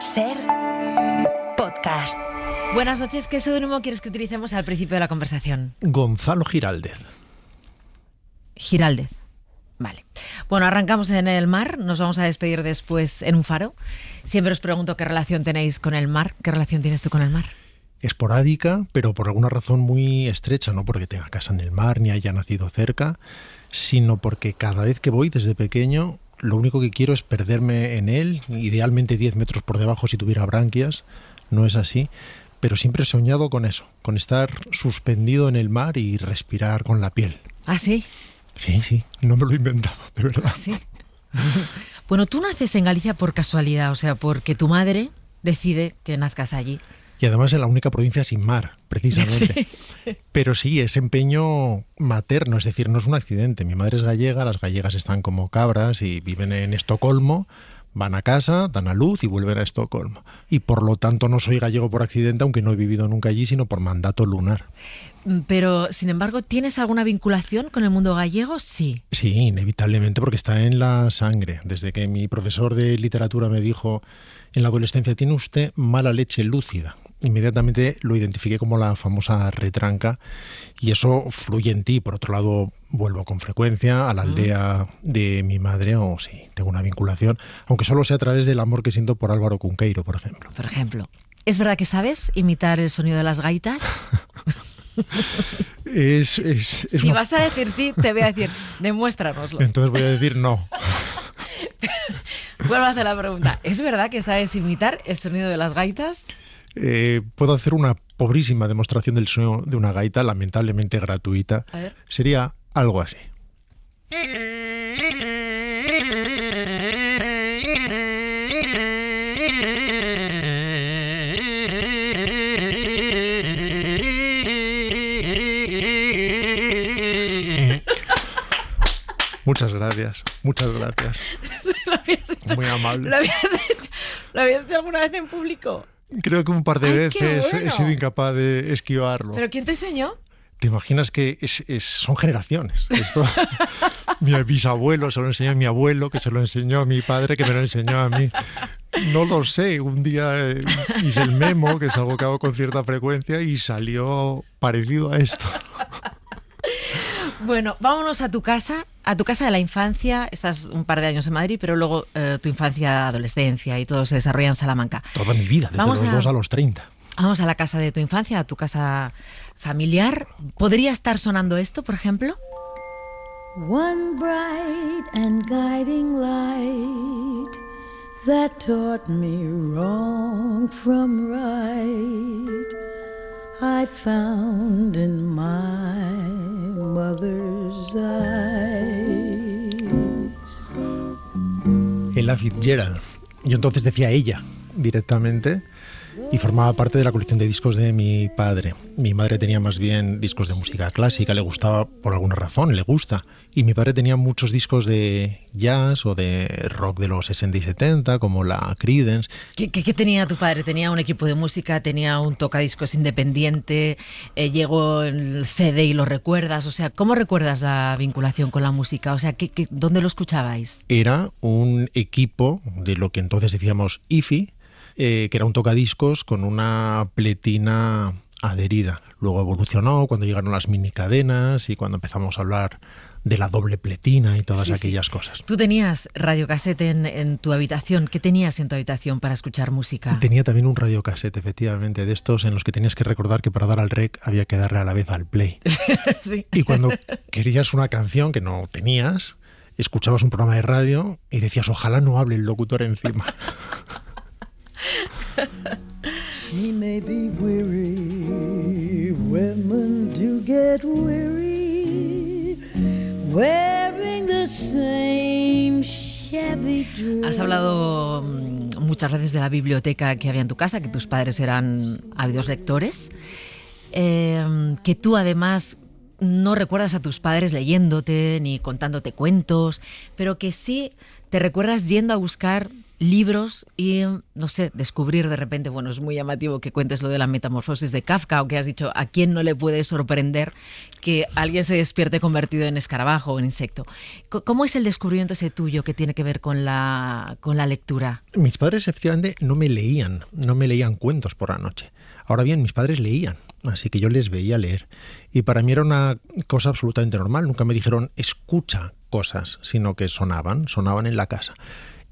SER Podcast. Buenas noches. ¿Qué seudónimo quieres que utilicemos al principio de la conversación? Gonzalo Giraldez. Giraldez. Vale. Bueno, arrancamos en el mar. Nos vamos a despedir después en un faro. Siempre os pregunto qué relación tenéis con el mar. ¿Qué relación tienes tú con el mar? Esporádica, pero por alguna razón muy estrecha, no porque tenga casa en el mar ni haya nacido cerca, sino porque cada vez que voy desde pequeño, lo único que quiero es perderme en él, idealmente 10 metros por debajo si tuviera branquias. No es así, pero siempre he soñado con eso, con estar suspendido en el mar y respirar con la piel. ¿Ah, sí? Sí, no me lo he inventado, de verdad. ¿Ah, sí? Bueno, tú naces en Galicia por casualidad, o sea, porque tu madre decide que nazcas allí. Y además en la única provincia sin mar, precisamente. Sí. Pero sí, es empeño materno, es decir, no es un accidente. Mi madre es gallega, las gallegas están como cabras y viven en Estocolmo, van a casa, dan a luz y vuelven a Estocolmo. Y por lo tanto no soy gallego por accidente, aunque no he vivido nunca allí, sino por mandato lunar. Pero, sin embargo, ¿tienes alguna vinculación con el mundo gallego? Sí. Sí, inevitablemente, porque está en la sangre. Desde que mi profesor de literatura me dijo en la adolescencia, tiene usted mala leche lúcida. Inmediatamente lo identifiqué como la famosa retranca y eso fluye en ti. Por otro lado, vuelvo con frecuencia a la aldea de mi madre, o sí, tengo una vinculación, aunque solo sea a través del amor que siento por Álvaro Cunqueiro, por ejemplo. Por ejemplo. ¿Es verdad que sabes imitar el sonido de las gaitas? Si vas a decir sí, te voy a decir, demuéstranoslo. Entonces voy a decir no. Vuelvo a hacer la pregunta. ¿Es verdad que sabes imitar el sonido de las gaitas? Puedo hacer una pobrísima demostración del sonido de una gaita, lamentablemente gratuita. A ver. Sería algo así. Muchas gracias. ¿Lo habías hecho? Muy amable. ¿Lo habías hecho alguna vez en público? Creo que un par de veces bueno. He sido incapaz de esquivarlo. ¿Pero quién te enseñó? ¿Te imaginas que son generaciones? Esto, mi bisabuelo se lo enseñó a mi abuelo, que se lo enseñó a mi padre, que me lo enseñó a mí. No lo sé, un día hice el memo, que es algo que hago con cierta frecuencia, y salió parecido a esto. Bueno, vámonos a tu casa de la infancia. Estás un par de años en Madrid, pero luego tu infancia, adolescencia y todo se desarrolla en Salamanca. Toda mi vida, desde los 2 a los 30. Vamos a la casa de tu infancia, a tu casa familiar. ¿Podría estar sonando esto, por ejemplo? One bright and guiding light that taught me wrong from right I found in my mother's eyes. Ella Fitzgerald. Yo entonces decía ella directamente y formaba parte de la colección de discos de mi padre. Mi madre tenía más bien discos de música clásica, le gustaba por alguna razón, le gusta. Y mi padre tenía muchos discos de jazz o de rock de los 60 y 70, como la Creedence. ¿Qué tenía tu padre? ¿Tenía un equipo de música? ¿Tenía un tocadiscos independiente? ¿Llegó el CD y lo recuerdas? O sea, ¿cómo recuerdas la vinculación con la música? O sea, ¿dónde lo escuchabais? Era un equipo de lo que entonces decíamos IFI, que era un tocadiscos con una pletina adherida. Luego evolucionó cuando llegaron las minicadenas y cuando empezamos a hablar de la doble pletina y todas aquellas cosas. Tú tenías radiocasete en tu habitación. ¿Qué tenías en tu habitación para escuchar música? Tenía también un radiocasete, efectivamente, de estos en los que tenías que recordar que para dar al rec había que darle a la vez al play. Sí. Y cuando querías una canción que no tenías, escuchabas un programa de radio y decías, ojalá no hable el locutor encima. She may be weary, women do get weary, wearing the same shabby dress. Has hablado muchas veces de la biblioteca que había en tu casa, que tus padres eran ávidos lectores, que tú además no recuerdas a tus padres leyéndote ni contándote cuentos, pero que sí te recuerdas yendo a buscar libros y, no sé, descubrir de repente, bueno, es muy llamativo que cuentes lo de la metamorfosis de Kafka, o que has dicho, ¿a quién no le puede sorprender que alguien se despierte convertido en escarabajo o en insecto? ¿Cómo es el descubrimiento ese tuyo que tiene que ver con la lectura? Mis padres efectivamente no me leían cuentos por la noche. Ahora bien, mis padres leían, así que yo les veía leer. Y para mí era una cosa absolutamente normal. Nunca me dijeron, escucha cosas, sino que sonaban en la casa.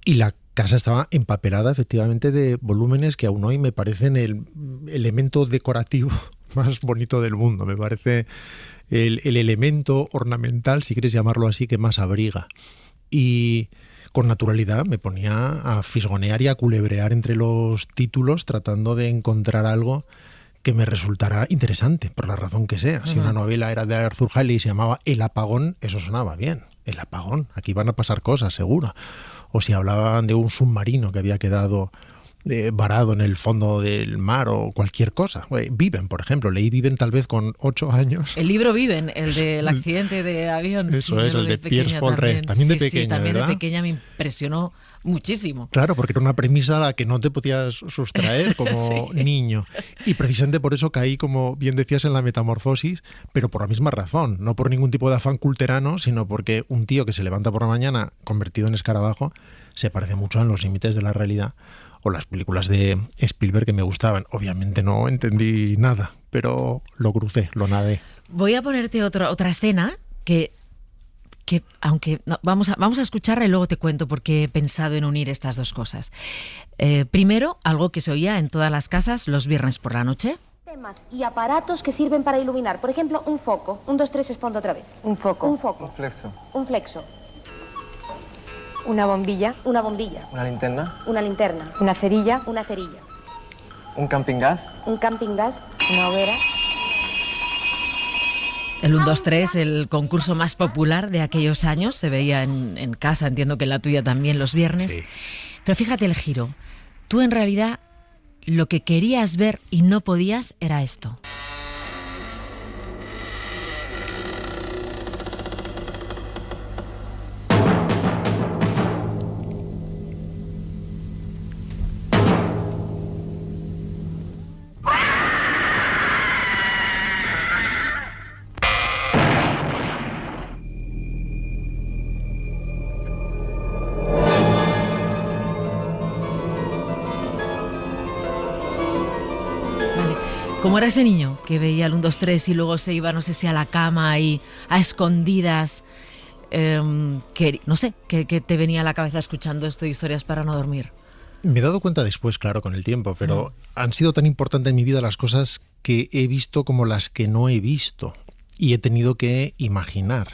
Y la casa estaba empapelada efectivamente de volúmenes que aún hoy me parecen el elemento decorativo más bonito del mundo. Me parece el elemento ornamental, si quieres llamarlo así, que más abriga. Y con naturalidad me ponía a fisgonear y a culebrear entre los títulos tratando de encontrar algo que me resultara interesante, por la razón que sea. Si una novela era de Arthur Haley y se llamaba El apagón, eso sonaba bien. El apagón, aquí van a pasar cosas, seguro. O si hablaban de un submarino que había quedado varado en el fondo del mar o cualquier cosa. Viven, por ejemplo. Leí Viven tal vez con 8 años. El libro Viven, el del accidente de avión. Eso sí, es, el de Pierce Paul Rey. También de pequeña, también ¿verdad? De pequeña me impresionó muchísimo. Claro, porque era una premisa a la que no te podías sustraer como niño. Y precisamente por eso caí, como bien decías, en la metamorfosis, pero por la misma razón. No por ningún tipo de afán culterano, sino porque un tío que se levanta por la mañana convertido en escarabajo se parece mucho a Los límites de la realidad o las películas de Spielberg que me gustaban. Obviamente no entendí nada, pero lo crucé, lo nadé. Voy a ponerte otra escena que aunque no, vamos a escucharla y luego te cuento por qué he pensado en unir estas dos cosas. Primero, algo que se oía en todas las casas los viernes por la noche. Temas y aparatos que sirven para iluminar. Por ejemplo, un foco. 1, 2, 3, respondo otra vez. Un foco. Un foco. Un flexo. Un flexo. Una bombilla. Una bombilla. Una linterna. Una linterna. Una cerilla. Una cerilla. Un camping gas. Un camping gas. Una hoguera. El 1, 2, 3, el concurso más popular de aquellos años, se veía en casa, entiendo que en la tuya también, los viernes. Sí. Pero fíjate el giro. Tú en realidad lo que querías ver y no podías era esto. ¿Cómo era ese niño que veía el 1, 2, 3 y luego se iba, no sé si a la cama y a escondidas? No sé, ¿qué te venía a la cabeza escuchando esto, Historias para no dormir? Me he dado cuenta después, claro, con el tiempo, pero han sido tan importantes en mi vida las cosas que he visto como las que no he visto y he tenido que imaginar.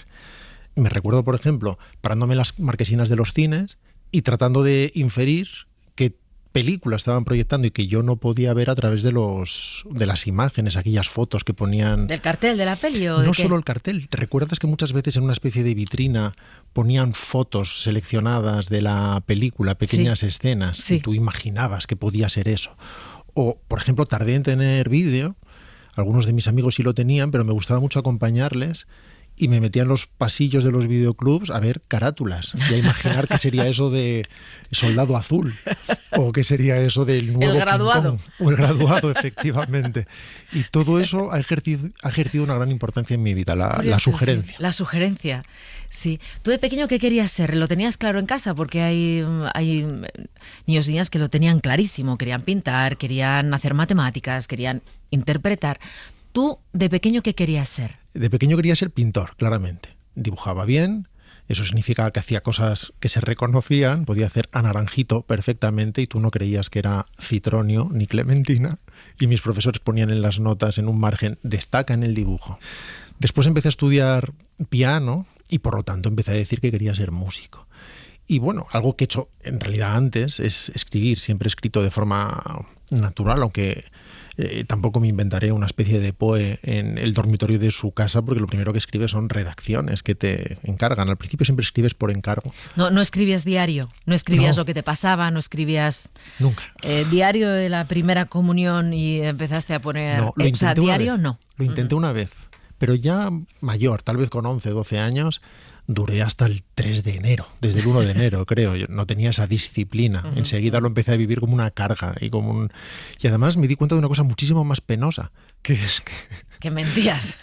Me recuerdo, por ejemplo, parándome en las marquesinas de los cines y tratando de inferir qué películas estaban proyectando y que yo no podía ver a través de las imágenes, aquellas fotos que ponían. ¿Del cartel de la peli o de No qué? solo el cartel. ¿Te recuerdas que muchas veces en una especie de vitrina ponían fotos seleccionadas de la película, pequeñas escenas, Sí. y tú imaginabas que podía ser eso? O, por ejemplo, tardé en tener vídeo. Algunos de mis amigos sí lo tenían, pero me gustaba mucho acompañarles y me metía en los pasillos de los videoclubs a ver carátulas y a imaginar qué sería eso de Soldado Azul o qué sería eso del nuevo El graduado. King Kong, o el graduado, efectivamente. Y todo eso ha ejercido una gran importancia en mi vida, la Curioso, sugerencia. sí, la sugerencia, sí. ¿Tú de pequeño qué querías ser? ¿Lo tenías claro en casa? Porque hay niños y niñas que lo tenían clarísimo. Querían pintar, querían hacer matemáticas, querían interpretar. ¿Tú de pequeño qué querías ser? De pequeño quería ser pintor, claramente. Dibujaba bien, eso significa que hacía cosas que se reconocían, podía hacer a naranjito perfectamente y tú no creías que era citronio ni clementina, y mis profesores ponían en las notas en un margen, destaca en el dibujo. Después empecé a estudiar piano y por lo tanto empecé a decir que quería ser músico. Y bueno, algo que he hecho en realidad antes es escribir, siempre he escrito de forma natural, aunque tampoco me inventaré una especie de poe en el dormitorio de su casa, porque lo primero que escribes son redacciones que te encargan. Al principio siempre escribes por encargo. No escribías diario, no escribías No. lo que te pasaba, no escribías Nunca. diario de la primera comunión y empezaste a poner... No, lo intenté una diario vez. no. Lo intenté una vez, pero ya mayor, tal vez con 11, 12 años, duré hasta el 3 de enero, desde el 1 de enero, creo. Yo no tenía esa disciplina. Enseguida lo empecé a vivir como una carga. Y además me di cuenta de una cosa muchísimo más penosa, que es que... Que mentías.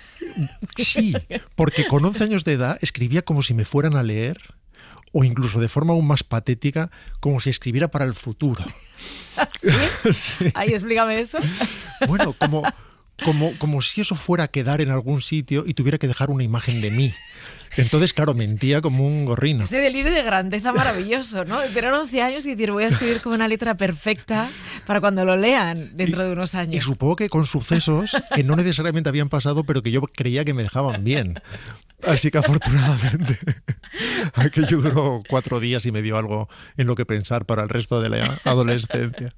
Sí, porque con 11 años de edad escribía como si me fueran a leer, o incluso de forma aún más patética, como si escribiera para el futuro. ¿Sí? Sí. Ay, explícame eso. Bueno, como si eso fuera a quedar en algún sitio y tuviera que dejar una imagen de mí. Entonces, claro, mentía como un gorrino. Ese delirio de grandeza maravilloso, ¿no? Tener 11 años y decir, voy a escribir con una letra perfecta para cuando lo lean dentro de unos Y años. supongo que con sucesos que no necesariamente habían pasado, pero que yo creía que me dejaban bien. Así que afortunadamente aquello duró 4 días y me dio algo en lo que pensar para el resto de la adolescencia.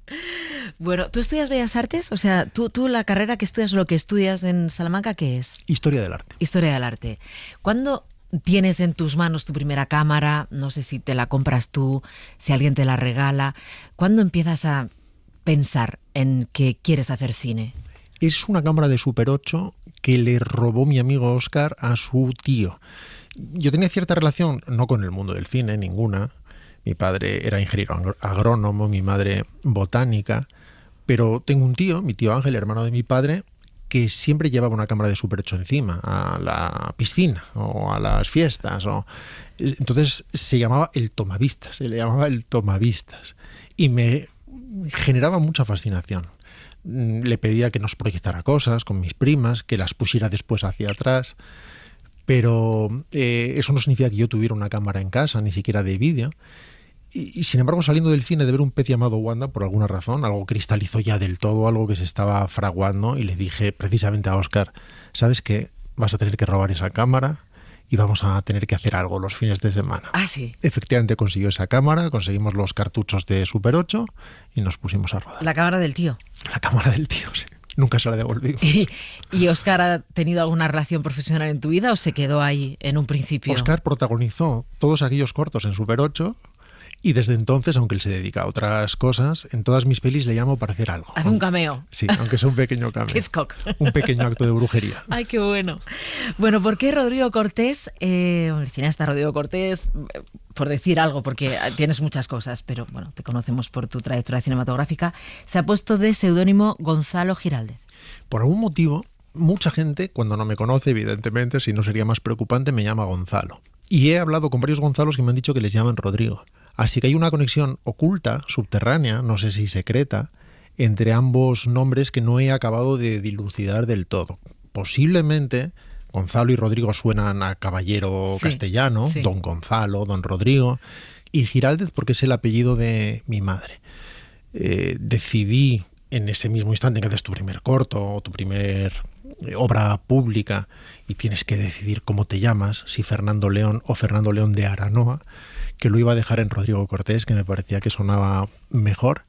Bueno, ¿tú estudias Bellas Artes? O sea, ¿tú la carrera que estudias o lo que estudias en Salamanca, ¿qué es? Historia del arte. Historia del arte. ¿Cuándo tienes en tus manos tu primera cámara? No sé si te la compras tú, si alguien te la regala. ¿Cuándo empiezas a pensar en que quieres hacer cine? Es una cámara de Super 8 que le robó mi amigo Óscar a su tío. Yo tenía cierta relación, no con el mundo del cine, ninguna. Mi padre era ingeniero agrónomo, mi madre botánica. Pero tengo un tío, mi tío Ángel, hermano de mi padre, que siempre llevaba una cámara de Super 8 encima, a la piscina o a las fiestas. Entonces se llamaba el tomavistas, se le llamaba el tomavistas. Y me generaba mucha fascinación. Le pedía que nos proyectara cosas con mis primas, que las pusiera después hacia atrás, pero eso no significa que yo tuviera una cámara en casa, ni siquiera de vídeo. Y sin embargo, saliendo del cine de ver Un pez llamado Wanda, por alguna razón, algo cristalizó ya del todo, algo que se estaba fraguando, y le dije precisamente a Óscar, ¿sabes qué? Vas a tener que robar esa cámara y vamos a tener que hacer algo los fines de semana. Ah, sí. Efectivamente consiguió esa cámara, conseguimos los cartuchos de Super 8 y nos pusimos a rodar. La cámara del tío. La cámara del tío, sí. Nunca se la devolví. ¿Y Óscar ha tenido alguna relación profesional en tu vida o se quedó ahí en un principio? Óscar protagonizó todos aquellos cortos en Super 8 y desde entonces, aunque él se dedica a otras cosas, en todas mis pelis le llamo para hacer algo. Hace un cameo. Sí, aunque sea un pequeño cameo. Hitchcock. Un pequeño acto de brujería. Ay, qué bueno. Bueno, ¿por qué Rodrigo Cortés, el cineasta Rodrigo Cortés, por decir algo, porque tienes muchas cosas, pero bueno, te conocemos por tu trayectoria cinematográfica, se ha puesto de seudónimo Gonzalo Giraldez? Por algún motivo, mucha gente, cuando no me conoce, evidentemente, si no sería más preocupante, me llama Gonzalo. Y he hablado con varios Gonzalos que me han dicho que les llaman Rodrigo. Así que hay una conexión oculta, subterránea, no sé si secreta, entre ambos nombres que no he acabado de dilucidar del todo. Posiblemente Gonzalo y Rodrigo suenan a caballero castellano, sí. Don Gonzalo, Don Rodrigo, y Giraldez porque es el apellido de mi madre. Decidí en ese mismo instante en que haces tu primer corto o tu primer obra pública y tienes que decidir cómo te llamas, si Fernando León o Fernando León de Aranoa, que lo iba a dejar en Rodrigo Cortés, que me parecía que sonaba mejor,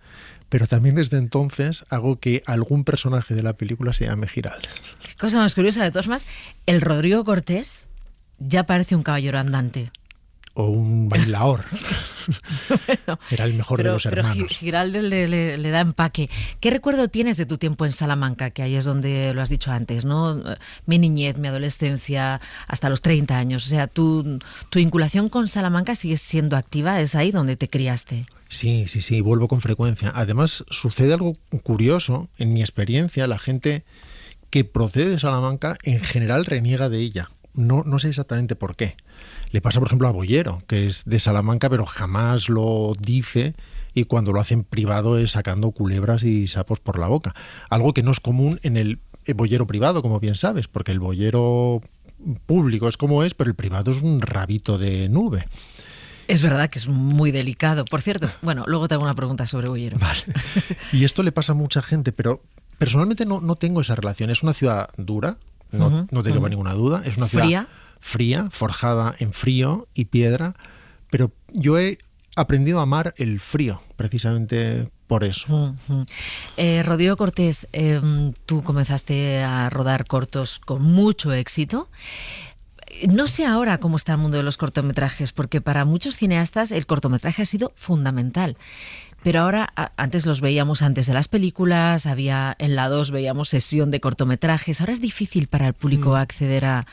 pero también desde entonces hago que algún personaje de la película se llame Giraldez. Qué cosa más curiosa, de todas formas, el Rodrigo Cortés ya parece un caballero andante. O un bailaor. Bueno, era el mejor de los hermanos. Pero Giraldez le da empaque. ¿Qué recuerdo tienes de tu tiempo en Salamanca? Que ahí es donde lo has dicho antes, ¿no? Mi niñez, mi adolescencia, hasta los 30 años. O sea, ¿tu vinculación con Salamanca sigue siendo activa? ¿Es ahí donde te criaste? Sí, vuelvo con frecuencia. Además, sucede algo curioso. En mi experiencia, la gente que procede de Salamanca en general reniega de ella. No sé exactamente por qué. Le pasa, por ejemplo, a Boyero, que es de Salamanca, pero jamás lo dice, y cuando lo hace en privado es sacando culebras y sapos por la boca. Algo que no es común en el boyero privado, como bien sabes, porque el boyero público es como es, pero el privado es un rabito de nube. Es verdad que es muy delicado. Por cierto, bueno, luego te hago una pregunta sobre Boyero. Vale. Y esto le pasa a mucha gente, pero personalmente no tengo esa relación. Es una ciudad dura, no te quepa ninguna duda. Es una ciudad fría, forjada en frío y piedra, pero yo he aprendido a amar el frío, precisamente por eso. Rodrigo Cortés, tú comenzaste a rodar cortos con mucho éxito. No sé ahora cómo está el mundo de los cortometrajes, porque para muchos cineastas el cortometraje ha sido fundamental. Pero ahora, antes los veíamos antes de las películas, en la 2 veíamos sesión de cortometrajes. Ahora es difícil para el público acceder a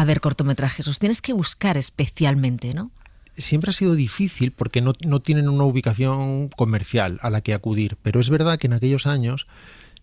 ver cortometrajes. Los tienes que buscar especialmente, ¿no? Siempre ha sido difícil porque no tienen una ubicación comercial a la que acudir, pero es verdad que en aquellos años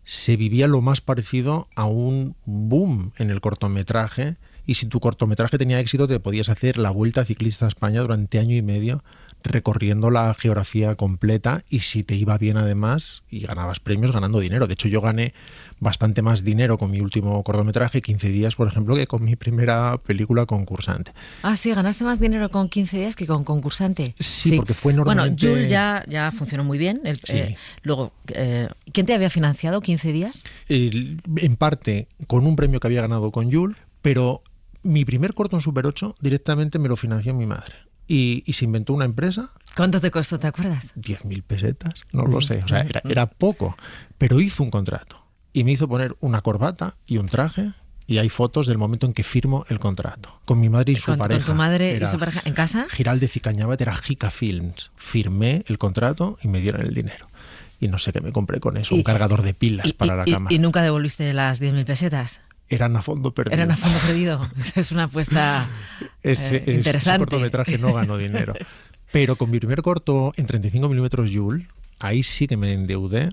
se vivía lo más parecido a un boom en el cortometraje, y si tu cortometraje tenía éxito te podías hacer la Vuelta Ciclista a España durante año y medio recorriendo la geografía completa, y si te iba bien además y ganabas premios ganando dinero. De hecho, yo gané bastante más dinero con mi último cortometraje, 15 días, por ejemplo, que con mi primera película, Concursante. Ah, sí, ganaste más dinero con 15 días que con Concursante. Sí, porque fue enormemente... Bueno, Jules ya funcionó muy bien. Sí. Luego, ¿quién te había financiado 15 días? En parte con un premio que había ganado con Jules, pero mi primer corto en Super 8 directamente me lo financió mi madre. Y se inventó una empresa. ¿Cuánto te costó, te acuerdas? 10.000 pesetas, no lo sé, o sea, era poco, pero hizo un contrato y me hizo poner una corbata y un traje, y hay fotos del momento en que firmo el contrato con mi madre y su pareja. ¿Con tu madre y su pareja en casa? Giraldez y Cañabat, era Jica Films. Firmé el contrato y me dieron el dinero. Y no sé qué me compré con eso, un cargador de pilas para la cámara. ¿Y nunca devolviste las 10.000 pesetas? Eran a fondo perdido. Eran a fondo perdido. Es una apuesta interesante. Ese cortometraje no ganó dinero. Pero con mi primer corto en 35 milímetros Jules, ahí sí que me endeudé.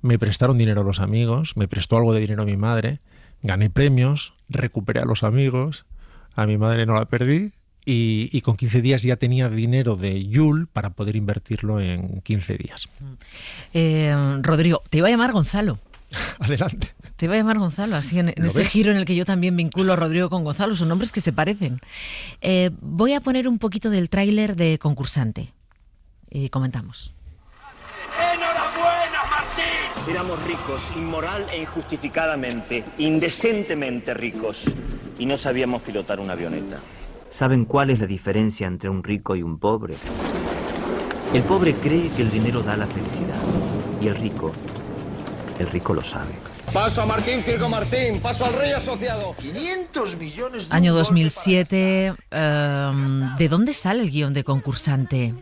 Me prestaron dinero los amigos, me prestó algo de dinero mi madre, gané premios, recuperé a los amigos, a mi madre no la perdí, y con 15 días ya tenía dinero de Jules para poder invertirlo en 15 días. Rodrigo, te iba a llamar Gonzalo. Adelante. Te iba a llamar Gonzalo, así en ese giro en el que yo también vinculo a Rodrigo con Gonzalo. Son nombres que se parecen. Voy a poner un poquito del tráiler de Concursante y comentamos. ¡Enhorabuena, Martín! Éramos ricos, inmoral e injustificadamente, indecentemente ricos, y no sabíamos pilotar una avioneta. ¿Saben cuál es la diferencia entre un rico y un pobre? El pobre cree que el dinero da la felicidad, y el rico lo sabe. Paso a Martín, Circo Martín, paso al Rey Asociado. 500 millones de Año 2007. ¿De dónde sale el guión de Concursante?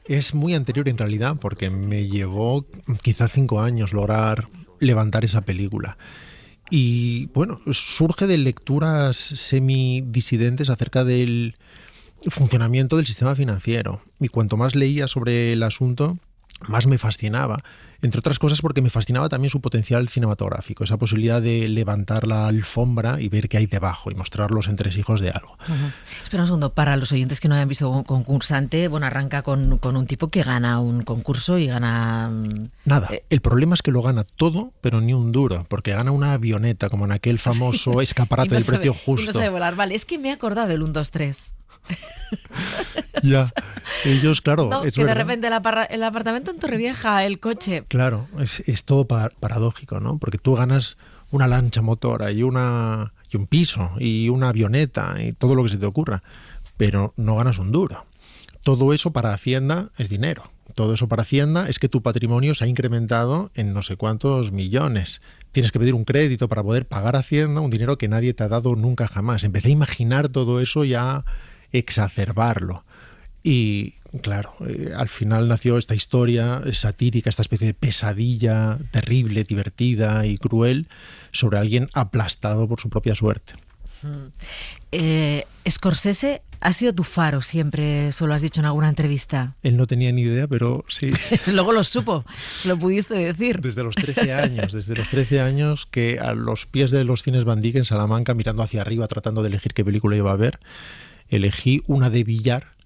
Es muy anterior en realidad, porque me llevó quizá 5 años lograr levantar esa película. Y bueno, surge de lecturas semidisidentes acerca del funcionamiento del sistema financiero. Y cuanto más leía sobre el asunto, más me fascinaba. Entre otras cosas porque me fascinaba también su potencial cinematográfico, esa posibilidad de levantar la alfombra y ver qué hay debajo y mostrar los entresijos de algo. Espera un segundo, para los oyentes que no hayan visto Concursante, bueno, arranca con un tipo que gana un concurso y gana... Nada, el problema es que lo gana todo, pero ni un duro, porque gana una avioneta, como en aquel famoso escaparate del precio justo. Y no sabe volar. Vale, es que me he acordado del 1, 2, 3. Ya, ellos, claro, No, es que verdad. de repente el apartamento en Torrevieja, el coche. Claro, es todo paradójico, ¿no? Porque tú ganas una lancha motora y un piso y una avioneta y todo lo que se te ocurra, pero no ganas un duro. Todo eso para Hacienda es dinero. Todo eso para Hacienda es que tu patrimonio se ha incrementado en no sé cuántos millones. Tienes que pedir un crédito para poder pagar a Hacienda un dinero que nadie te ha dado nunca jamás. Empecé a imaginar todo eso y a exacerbarlo. Y claro, al final nació esta historia satírica, esta especie de pesadilla terrible, divertida y cruel sobre alguien aplastado por su propia suerte. Scorsese ha sido tu faro siempre, eso lo has dicho en alguna entrevista. Él no tenía ni idea, pero sí. Luego lo supo, se lo pudiste decir. Desde los 13 años que a los pies de los cines Van Dyck en Salamanca, mirando hacia arriba, tratando de elegir qué película iba a ver, elegí una de billar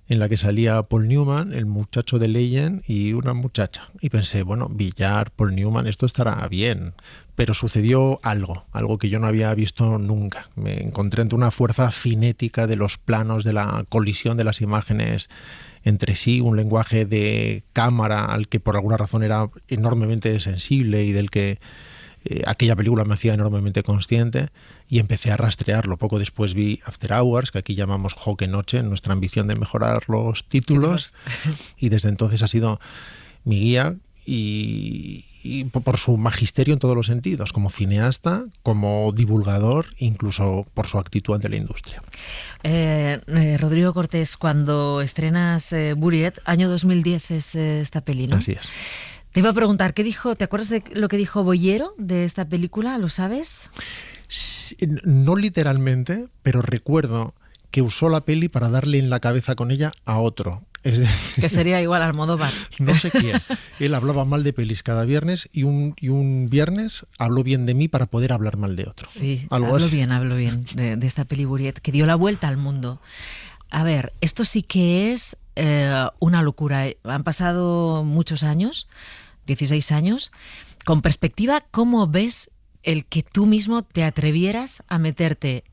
en la que salía Paul Newman, el muchacho de Legend y una muchacha. Y pensé, bueno, billar, Paul Newman, esto estará bien. Pero sucedió algo que yo no había visto nunca. Me encontré ante una fuerza cinética de los planos, de la colisión de las imágenes entre sí, un lenguaje de cámara al que por alguna razón era enormemente sensible y del que aquella película me hacía enormemente consciente, y empecé a rastrearlo. Poco después vi After Hours, que aquí llamamos Joque Noche, en nuestra ambición de mejorar los títulos, y desde entonces ha sido mi guía. y por su magisterio en todos los sentidos, como cineasta, como divulgador, incluso por su actitud ante la industria. Rodrigo Cortés, cuando estrenas Buried, año 2010 es esta peli, ¿no? Así es. Te iba a preguntar, ¿qué dijo? ¿Te acuerdas de lo que dijo Boyero de esta película? ¿Lo sabes? Sí, no literalmente, pero recuerdo que usó la peli para darle en la cabeza con ella a otro. Es decir, que sería igual Almodóvar. No sé quién. Él hablaba mal de pelis cada viernes y un viernes habló bien de mí para poder hablar mal de otro. Sí, hablo bien de esta peli Buried, que dio la vuelta al mundo. A ver, esto sí que es una locura. Han pasado muchos años, 16 años. Con perspectiva, ¿cómo ves el que tú mismo te atrevieras a meterte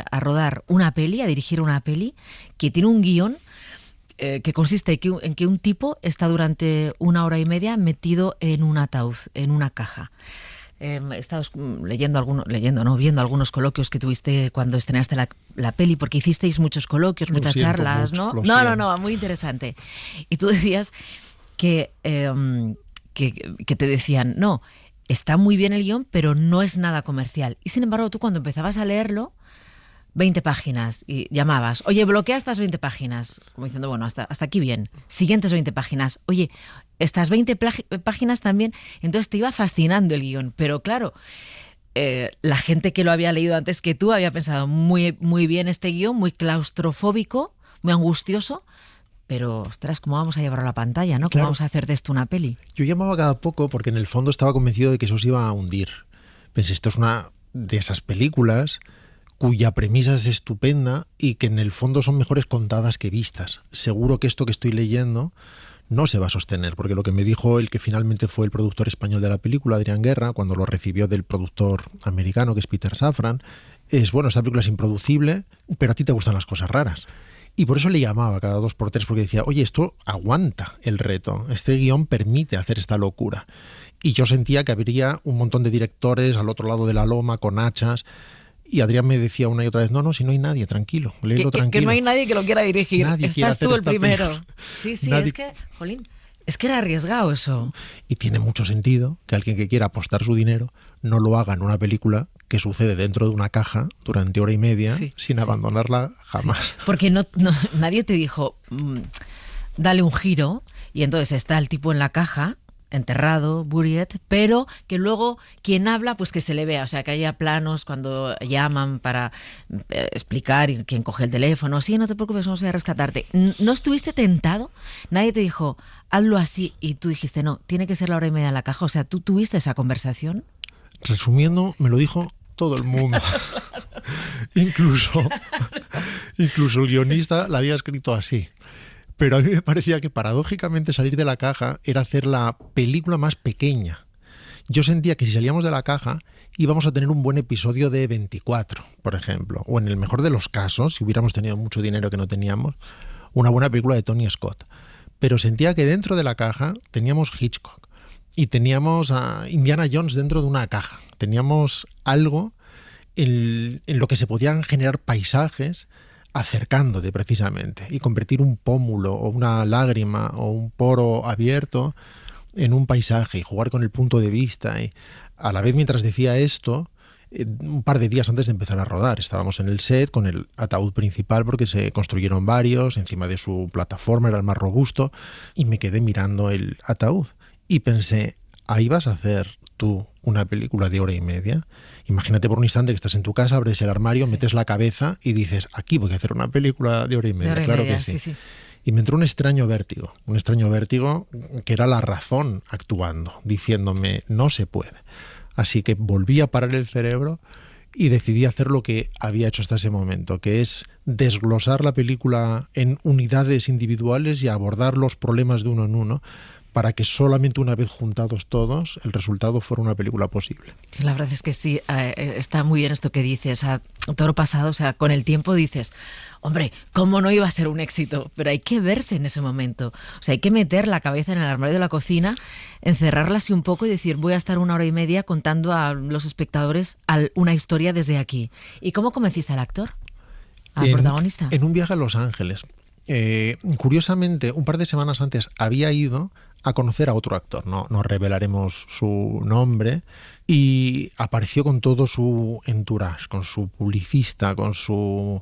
a rodar una peli, a dirigir una peli que tiene un guión que consiste en que un tipo está durante 1 hora y media metido en un ataúd, en una caja? He estado viendo algunos coloquios que tuviste cuando estrenaste la peli, porque hicisteis muchos coloquios, muchas charlas, mucho, ¿no? No, muy interesante. Y tú decías que te decían, no, está muy bien el guión, pero no es nada comercial. Y sin embargo, tú cuando empezabas a leerlo, 20 páginas, y llamabas, oye, bloquea estas 20 páginas, como diciendo, bueno, hasta aquí bien. Siguientes 20 páginas, oye, estas 20 páginas también. Entonces te iba fascinando el guión, pero claro, la gente que lo había leído antes que tú había pensado muy, muy bien este guión, muy claustrofóbico, muy angustioso, pero, ostras, ¿cómo vamos a llevarlo a la pantalla, no? ¿Cómo Claro. vamos a hacer de esto una peli? Yo llamaba cada poco porque en el fondo estaba convencido de que eso se iba a hundir. Pensé, esto es una de esas películas cuya premisa es estupenda y que en el fondo son mejores contadas que vistas. Seguro que esto que estoy leyendo no se va a sostener, porque lo que me dijo el que finalmente fue el productor español de la película, Adrián Guerra, cuando lo recibió del productor americano, que es Peter Safran, es, bueno, esta película es improducible, pero a ti te gustan las cosas raras. Y por eso le llamaba cada 2 por 3, porque decía, oye, esto aguanta el reto, este guión permite hacer esta locura. Y yo sentía que habría un montón de directores al otro lado de la loma con hachas. Y Adrián me decía una y otra vez, no, si no hay nadie, tranquilo, léelo tranquilo. Que no hay nadie que lo quiera dirigir. Nadie quiere Estás hacer tú el esta primero. película. Sí, Nadie... es que, jolín, es que era arriesgado eso. Y tiene mucho sentido que alguien que quiera apostar su dinero no lo haga en una película que sucede dentro de una caja durante 1 hora y media sin abandonarla jamás. Sí. Porque nadie te dijo, dale un giro, y entonces está el tipo en la caja, enterrado, buried, pero que luego quien habla, pues que se le vea, o sea, que haya planos cuando llaman para explicar y quien coge el teléfono, sí, no te preocupes, vamos a rescatarte. ¿No estuviste tentado? Nadie te dijo, hazlo así, y tú dijiste, no, tiene que ser la 1 hora y media en la caja, o sea, ¿tú tuviste esa conversación? Resumiendo, me lo dijo todo el mundo. Incluso el guionista la había escrito así. Pero a mí me parecía que paradójicamente salir de la caja era hacer la película más pequeña. Yo sentía que si salíamos de la caja íbamos a tener un buen episodio de 24, por ejemplo. O en el mejor de los casos, si hubiéramos tenido mucho dinero que no teníamos, una buena película de Tony Scott. Pero sentía que dentro de la caja teníamos Hitchcock y teníamos a Indiana Jones dentro de una caja. Teníamos algo en lo que se podían generar paisajes acercándote precisamente y convertir un pómulo o una lágrima o un poro abierto en un paisaje y jugar con el punto de vista. Y a la vez, mientras decía esto, un par de días antes de empezar a rodar, estábamos en el set con el ataúd principal porque se construyeron varios encima de su plataforma, era el más robusto, y me quedé mirando el ataúd y pensé, ahí vas a hacer tú una película de 1 hora y media. Imagínate por un instante que estás en tu casa, abres el armario, metes la cabeza y dices, aquí voy a hacer una película de 1 hora y media. Claro que sí. Y me entró un extraño vértigo que era la razón actuando, diciéndome, no se puede. Así que volví a parar el cerebro y decidí hacer lo que había hecho hasta ese momento, que es desglosar la película en unidades individuales y abordar los problemas de uno en uno, para que solamente una vez juntados todos el resultado fuera una película posible. La verdad es que sí, está muy bien esto que dices, a toro pasado, o sea, con el tiempo dices, hombre, ¿cómo no iba a ser un éxito? Pero hay que verse en ese momento, o sea, hay que meter la cabeza en el armario de la cocina, encerrarla así un poco y decir, voy a estar 1 hora y media contando a los espectadores una historia desde aquí. ¿Y cómo convenciste al actor? ¿Al protagonista? En un viaje a Los Ángeles. Curiosamente, un par de semanas antes había ido a conocer a otro actor, no revelaremos su nombre, y apareció con todo su entourage, con su publicista, con su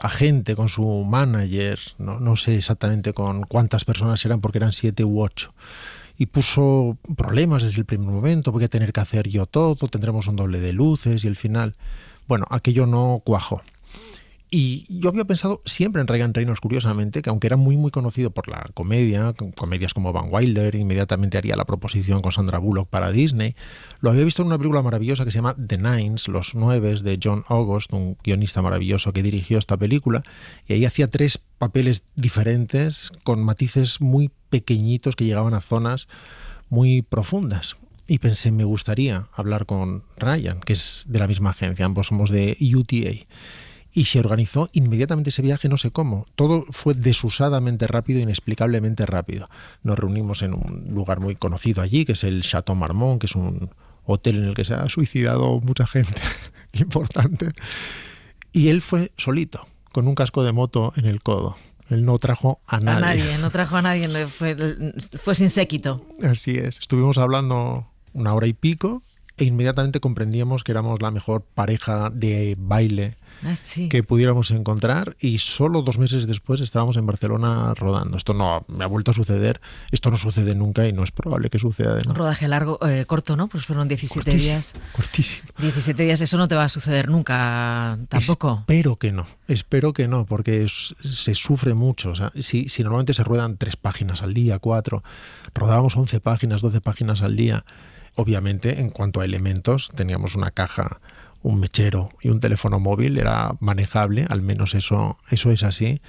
agente, con su manager, no sé exactamente con cuántas personas eran, porque eran 7 u 8. Y puso problemas desde el primer momento, voy a tener que hacer yo todo, tendremos un doble de luces y al final, bueno, aquello no cuajó. Y yo había pensado siempre en Ryan Reynolds, curiosamente, que aunque era muy muy conocido por la comedia, comedias como Van Wilder, inmediatamente haría la proposición con Sandra Bullock para Disney, lo había visto en una película maravillosa que se llama The Nines, Los Nueves, de John August, un guionista maravilloso que dirigió esta película, y ahí hacía 3 papeles diferentes con matices muy pequeñitos que llegaban a zonas muy profundas. Y pensé, me gustaría hablar con Ryan, que es de la misma agencia, ambos somos de UTA. Y se organizó inmediatamente ese viaje, no sé cómo. Todo fue desusadamente rápido, inexplicablemente rápido. Nos reunimos en un lugar muy conocido allí, que es el Chateau Marmont, que es un hotel en el que se ha suicidado mucha gente importante. Y él fue solito, con un casco de moto en el codo. Él no trajo a nadie. No trajo a nadie, fue sin séquito. Así es. Estuvimos hablando 1 hora y pico e inmediatamente comprendíamos que éramos la mejor pareja de baile que pudiéramos encontrar, y solo 2 meses después estábamos en Barcelona rodando. Esto no me ha vuelto a suceder, esto no sucede nunca y no es probable que suceda de nuevo. Un rodaje corto, ¿no? Pues fueron 17 días. Cortísimo. 17 días, eso no te va a suceder nunca tampoco. Espero que no, porque se sufre mucho. O sea, si normalmente se ruedan 3 páginas al día, 4, rodábamos 11 páginas, 12 páginas al día. Obviamente, en cuanto a elementos, teníamos una caja, un mechero y un teléfono móvil, era manejable, al menos eso es así,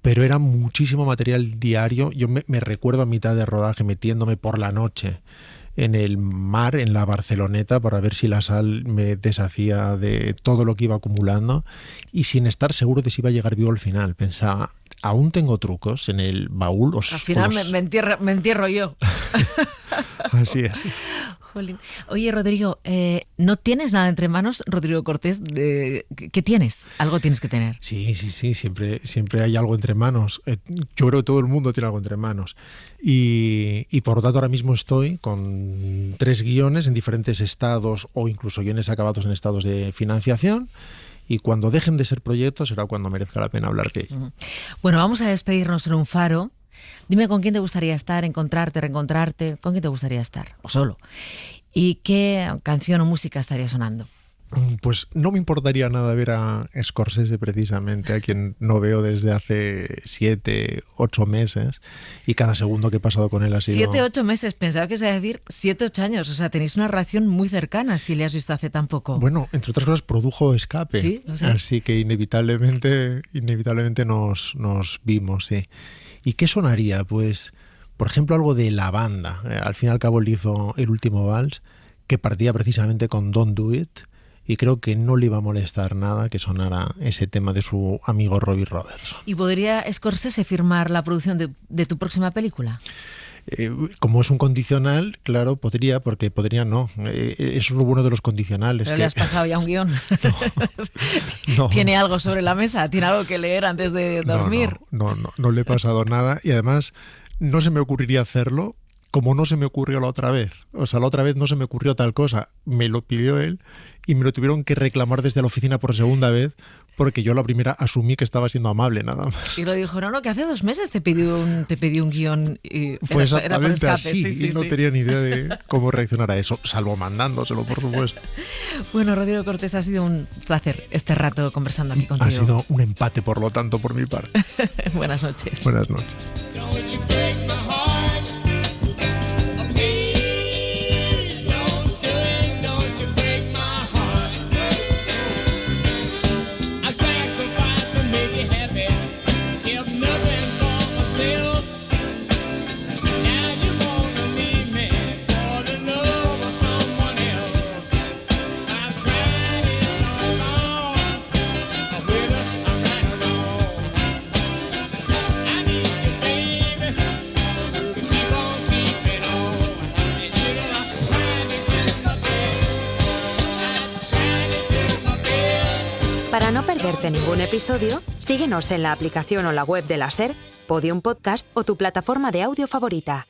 pero era muchísimo material diario. Yo me recuerdo a mitad de rodaje metiéndome por la noche en el mar, en la Barceloneta, para ver si la sal me deshacía de todo lo que iba acumulando, y sin estar seguro de si iba a llegar vivo al final. Pensaba, aún tengo trucos en el baúl. Al final me entierro yo. Así es. Jolín. Oye, Rodrigo, ¿no tienes nada entre manos, Rodrigo Cortés? ¿Qué tienes? Algo tienes que tener. Sí, siempre hay algo entre manos. Yo creo que todo el mundo tiene algo entre manos. Y por lo tanto ahora mismo estoy con 3 guiones en diferentes estados, o incluso guiones acabados en estados de financiación. Y cuando dejen de ser proyectos será cuando merezca la pena hablar de ello. Bueno, vamos a despedirnos en un faro. Dime con quién te gustaría estar, encontrarte, reencontrarte, con quién te gustaría estar, o solo. ¿Y qué canción o música estaría sonando? Pues no me importaría nada ver a Scorsese, precisamente, a quien no veo desde hace 7, 8 meses, y cada segundo que he pasado con él ha sido... 7, 8 meses, pensaba que se iba a decir 7, 8 años, o sea, tenéis una relación muy cercana si le has visto hace tan poco. Bueno, entre otras cosas produjo Escape, sí, lo sé. Así que inevitablemente nos vimos, sí. ¿Y qué sonaría? Pues, por ejemplo, algo de La Banda. Al fin y al cabo él hizo El último vals, que partía precisamente con Don't Do It, y creo que no le iba a molestar nada que sonara ese tema de su amigo Robbie Roberts. ¿Y podría Scorsese firmar la producción de tu próxima película? Como es un condicional, claro, porque podría no. Eso es lo bueno de los condicionales. Pero le has pasado ya un guión. No. ¿Tiene algo sobre la mesa? ¿Tiene algo que leer antes de dormir? No le he pasado nada, y además no se me ocurriría hacerlo como no se me ocurrió la otra vez. O sea, la otra vez no se me ocurrió tal cosa. Me lo pidió él y me lo tuvieron que reclamar desde la oficina por segunda vez, porque yo la primera asumí que estaba siendo amable, nada más. Y lo dijo, no, que hace 2 meses te pedí un guión y fue exactamente era por Escape. así, sí, y no tenía ni idea de cómo reaccionar a eso, salvo mandándoselo, por supuesto. Bueno, Rodrigo Cortés, ha sido un placer este rato conversando aquí contigo. Ha sido un empate, por lo tanto, por mi parte. Buenas noches. Buenas noches. Para no perderte ningún episodio, síguenos en la aplicación o la web de la SER, Podium Podcast o tu plataforma de audio favorita.